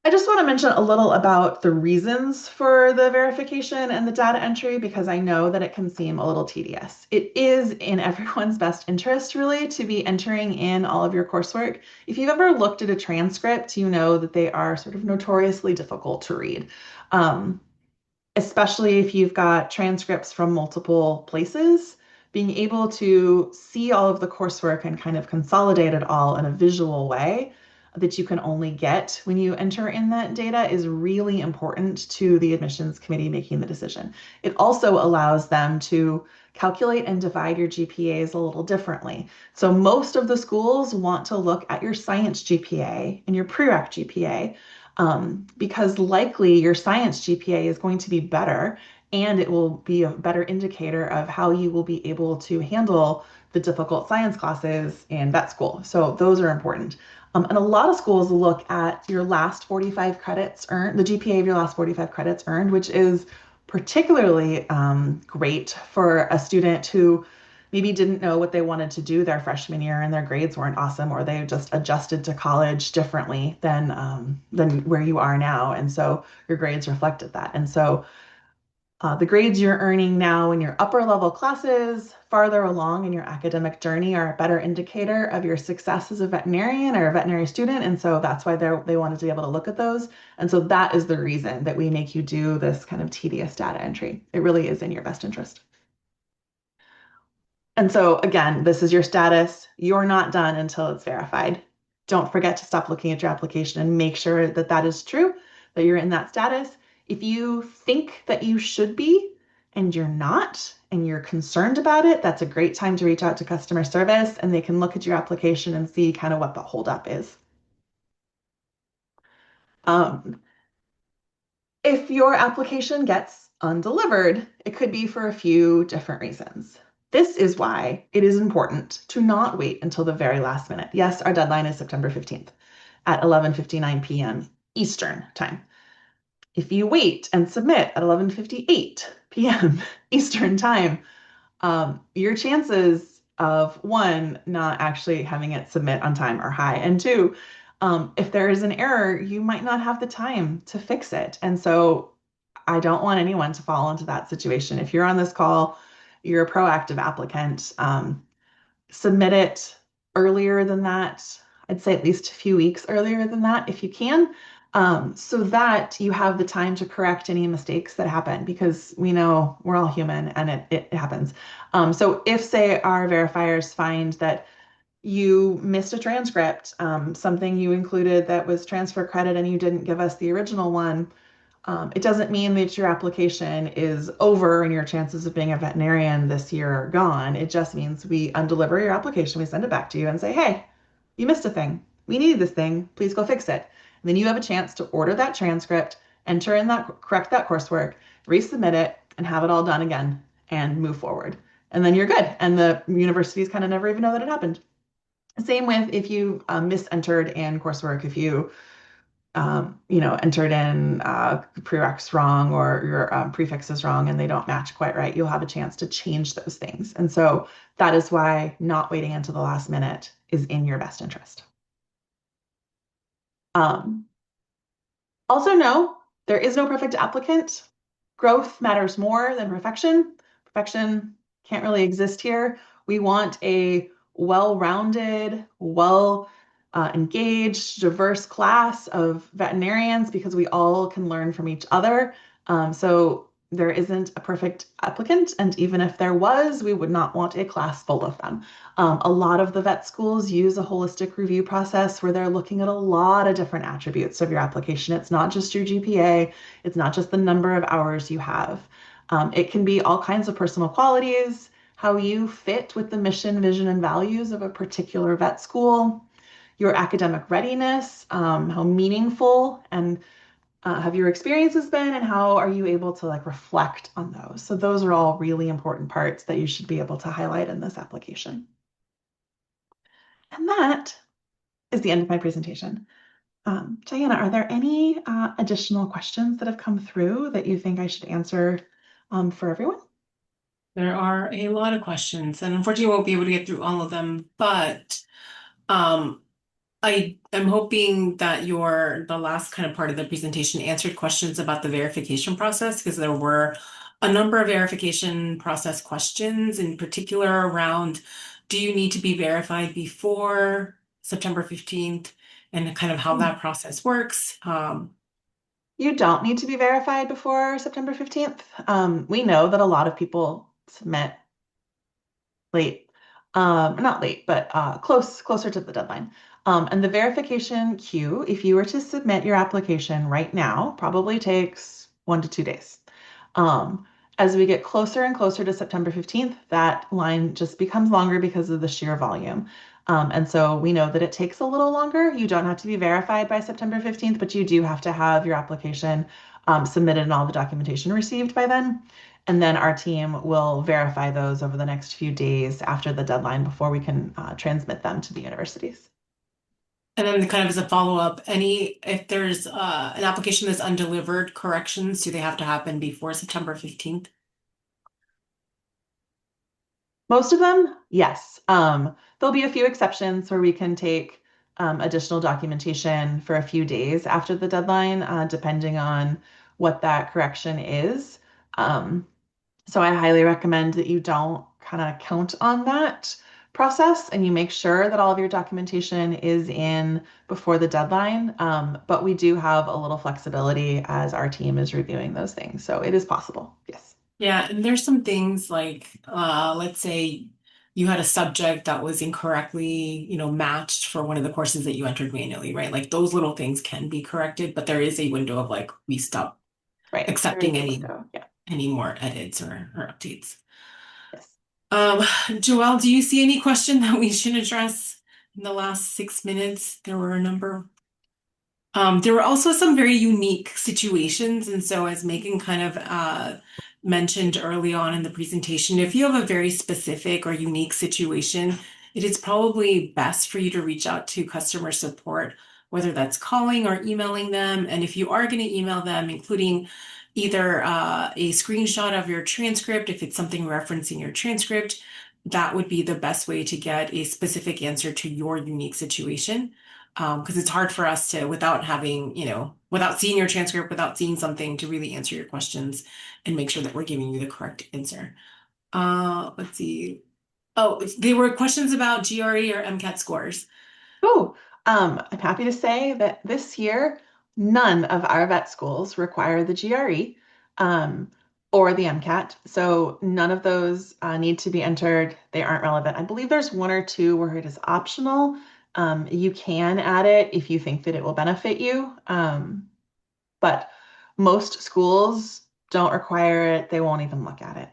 I just want to mention a little about the reasons for the verification and the data entry because I know that it can seem a little tedious. It is in everyone's best interest, really, to be entering in all of your coursework. If you've ever looked at a transcript, you know that they are sort of notoriously difficult to read, especially if you've got transcripts from multiple places. Being able to see all of the coursework and kind of consolidate it all in a visual way that you can only get when you enter in that data is really important to the admissions committee making the decision. It also allows them to calculate and divide your GPAs a little differently. So most of the schools want to look at your science GPA and your prereq GPA because likely your science GPA is going to be better and it will be a better indicator of how you will be able to handle the difficult science classes in that school. So those are important. And a lot of schools look at your last 45 credits earned, the GPA of your last 45 credits earned, which is particularly great for a student who maybe didn't know what they wanted to do their freshman year and their grades weren't awesome, or they just adjusted to college differently than where you are now. And so your grades reflected that. And so the grades you're earning now in your upper level classes farther along in your academic journey are a better indicator of your success as a veterinarian or a veterinary student. And so that's why they wanted to be able to look at those. And so that is the reason that we make you do this kind of tedious data entry. It really is in your best interest. And so again, this is your status. You're not done until it's verified. Don't forget to stop looking at your application and make sure that that is true, that you're in that status. If you think that you should be and you're not, and you're concerned about it, that's a great time to reach out to customer service and they can look at your application and see kind of what the holdup is. If your application gets undelivered, it could be for a few different reasons. This is why it is important to not wait until the very last minute. Yes, our deadline is September 15th at 11:59 p.m. Eastern time. If you wait and submit at 11:58 p.m. Eastern time, your chances of one, not actually having it submit on time are high, and two, if there is an error, you might not have the time to fix it. And so I don't want anyone to fall into that situation. If you're on this call, you're a proactive applicant, submit it earlier than that. I'd say at least a few weeks earlier than that if you can, so that you have the time to correct any mistakes that happen because we know we're all human and it happens. So if, say, our verifiers find that you missed a transcript, something you included that was transfer credit and you didn't give us the original one, it doesn't mean that your application is over and your chances of being a veterinarian this year are gone. It just means we undeliver your application, we send it back to you and say, hey, you missed a thing. We needed this thing. Please go fix it. And then you have a chance to order that transcript, enter in that, correct that coursework, resubmit it, and have it all done again and move forward. And then you're good. And the universities kind of never even know that it happened. Same with if you misentered in coursework, if you entered in prereqs wrong or your prefixes wrong and they don't match quite right, you'll have a chance to change those things. And so that is why not waiting until the last minute is in your best interest. Also know there is no perfect applicant. Growth matters more than perfection. Perfection can't really exist here. We want a well-rounded, engaged, diverse class of veterinarians because we all can learn from each other. So there isn't a perfect applicant, and even if there was, we would not want a class full of them. A lot of the vet schools use a holistic review process where they're looking at a lot of different attributes of your application. It's not just your GPA, it's not just the number of hours you have. It can be all kinds of personal qualities, how you fit with the mission, vision, and values of a particular vet school, your academic readiness, how meaningful and have your experiences been, and how are you able to reflect on those? So those are all really important parts that you should be able to highlight in this application. And that is the end of my presentation. Diana, are there any additional questions that have come through that you think I should answer for everyone? There are a lot of questions, and unfortunately, we won't be able to get through all of them, but I am hoping that the last kind of part of the presentation answered questions about the verification process, because there were a number of verification process questions, in particular around, do you need to be verified before September 15th, and kind of how that process works. You don't need to be verified before September 15th. We know that a lot of people submit late, not late, but closer to the deadline. And the verification queue, if you were to submit your application right now, probably takes 1 to 2 days. As we get closer and closer to September 15th, that line just becomes longer because of the sheer volume. And so we know that it takes a little longer. You don't have to be verified by September 15th, but you do have to have your application submitted and all the documentation received by then. And then our team will verify those over the next few days after the deadline before we can transmit them to the universities. And then kind of as a follow-up, if there's an application that's undelivered, corrections, do they have to happen before September 15th? Most of them, yes. There'll be a few exceptions where we can take additional documentation for a few days after the deadline, depending on what that correction is. So I highly recommend that you don't kind of count on that process and you make sure that all of your documentation is in before the deadline. But we do have a little flexibility as our team is reviewing those things. So it is possible, yes. Yeah, and there's some things like, let's say you had a subject that was incorrectly, matched for one of the courses that you entered manually, right? Like those little things can be corrected, but there is a window of we stop Right. There is accepting a window. Yeah. any more edits or updates. Yes. Um, Joelle, do you see any question that we should address in the last 6 minutes? There were a number. There were also some very unique situations, and so as Megan kind of mentioned early on in the presentation, if you have a very specific or unique situation, it is probably best for you to reach out to customer support, whether that's calling or emailing them. And if you are going to email them, including either a screenshot of your transcript, if it's something referencing your transcript, that would be the best way to get a specific answer to your unique situation. Because it's hard for us to, without having, without seeing your transcript, without seeing something to really answer your questions and make sure that we're giving you the correct answer. Let's see. Oh, there were questions about GRE or MCAT scores. Oh, I'm happy to say that this year, none of our vet schools require the GRE or the MCAT. So none of those need to be entered. They aren't relevant. I believe there's one or two where it is optional. You can add it if you think that it will benefit you. But most schools don't require it. They won't even look at it.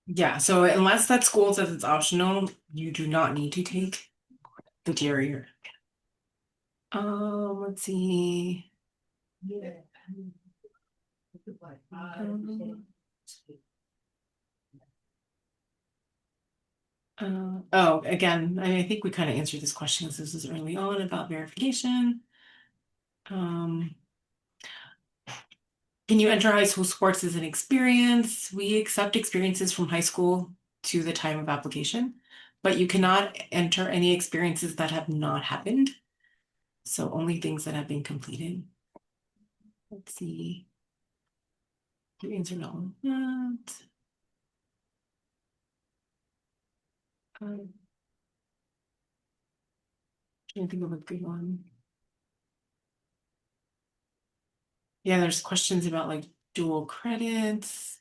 Yeah, so unless that school says it's optional, you do not need to take the GRE. Let's see. Um, oh, again, I think we kind of answered this question because this is early on about verification. Um, can you enter high school sports as an experience? We accept experiences from high school to the time of application, but you cannot enter any experiences that have not happened. So only things that have been completed. Let's see. You answered all of that. Trying to think of a good one. Yeah, there's questions about like dual credits.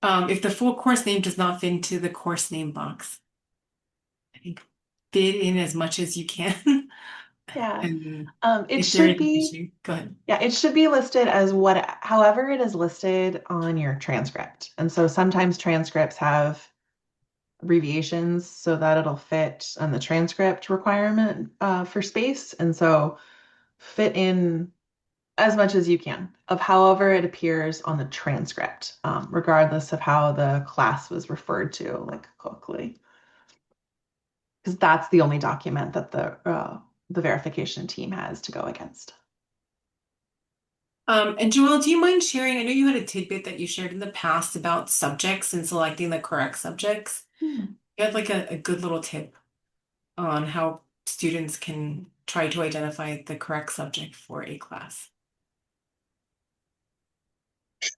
If the full course name does not fit into the course name box, I think fit in as much as you can. Yeah. And It if there should is an be. issue, go ahead. Yeah, it should be listed as however it is listed on your transcript. And so sometimes transcripts have abbreviations so that it'll fit on the transcript requirement for space. And so fit in as much as you can of however it appears on the transcript, regardless of how the class was referred to, like colloquially, because that's the only document that the verification team has to go against. And Joelle, do you mind sharing? I know you had a tidbit that you shared in the past about subjects and selecting the correct subjects. Hmm. You had like a good little tip on how students can try to identify the correct subject for a class.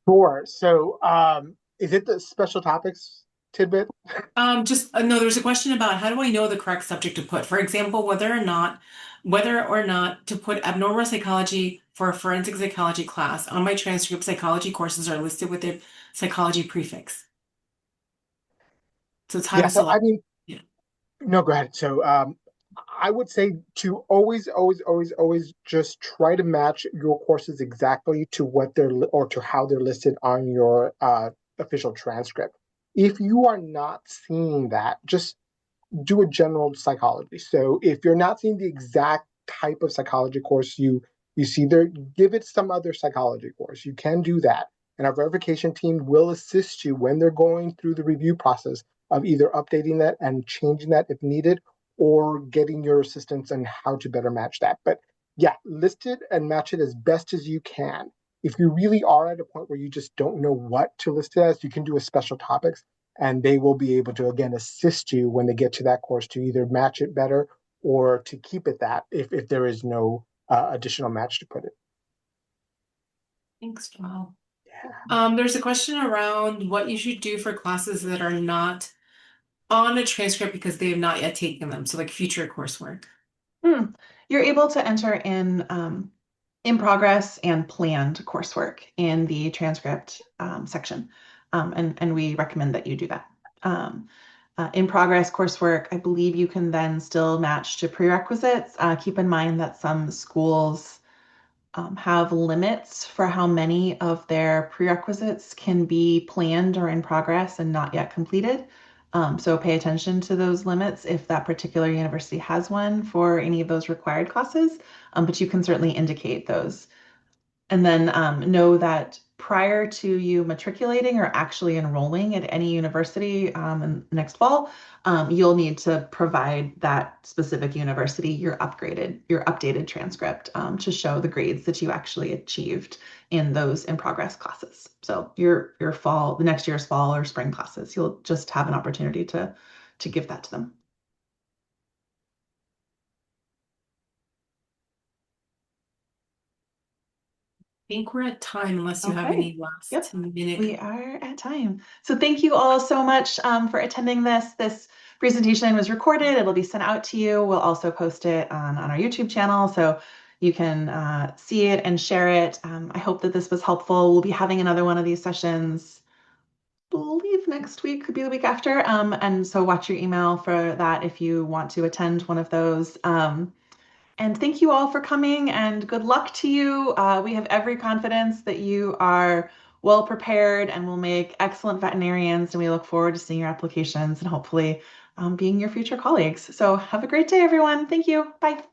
Sure. So, is it the special topics tidbit? Just no, there's a question about how do I know the correct subject to put? For example, whether or not to put abnormal psychology for a forensic psychology class. On my transcript, psychology courses are listed with their psychology prefix. So it's how Yeah. to So, I select. mean, Yeah. no, go ahead. So, I would say to always just try to match your courses exactly to what or to how they're listed on your official transcript. If you are not seeing that, just do a general psychology. So if you're not seeing the exact type of psychology course you see there, give it some other psychology course. You can do that. And our verification team will assist you when they're going through the review process of either updating that and changing that if needed, or getting your assistance on how to better match that. But yeah, list it and match it as best as you can. If you really are at a point where you just don't know what to list it as, you can do a special topics and they will be able to again assist you when they get to that course to either match it better or to keep it that if there is no additional match to put it. Thanks, Joelle. Yeah. There's a question around what you should do for classes that are not on a transcript because they have not yet taken them. So like future coursework. Hmm. You're able to enter in progress and planned coursework in the transcript section. And we recommend that you do that. In progress coursework, I believe you can then still match to prerequisites. Keep in mind that some schools have limits for how many of their prerequisites can be planned or in progress and not yet completed. So pay attention to those limits if that particular university has one for any of those required classes, but you can certainly indicate those. And then know that prior to you matriculating or actually enrolling at any university next fall, you'll need to provide that specific university your updated transcript to show the grades that you actually achieved in those in progress classes. So your fall, the next year's fall or spring classes, you'll just have an opportunity to give that to them. Think we're at time unless you have Okay. any last Yep. minute. We are at time. So thank you all so much for attending this. This presentation was recorded. It'll be sent out to you. We'll also post it on our YouTube channel so you can see it and share it. I hope that this was helpful. We'll be having another one of these sessions, I believe next week, could be the week after. And so watch your email for that if you want to attend one of those. And thank you all for coming and good luck to you. We have every confidence that you are well prepared and will make excellent veterinarians. And we look forward to seeing your applications and hopefully being your future colleagues. So have a great day, everyone. Thank you. Bye.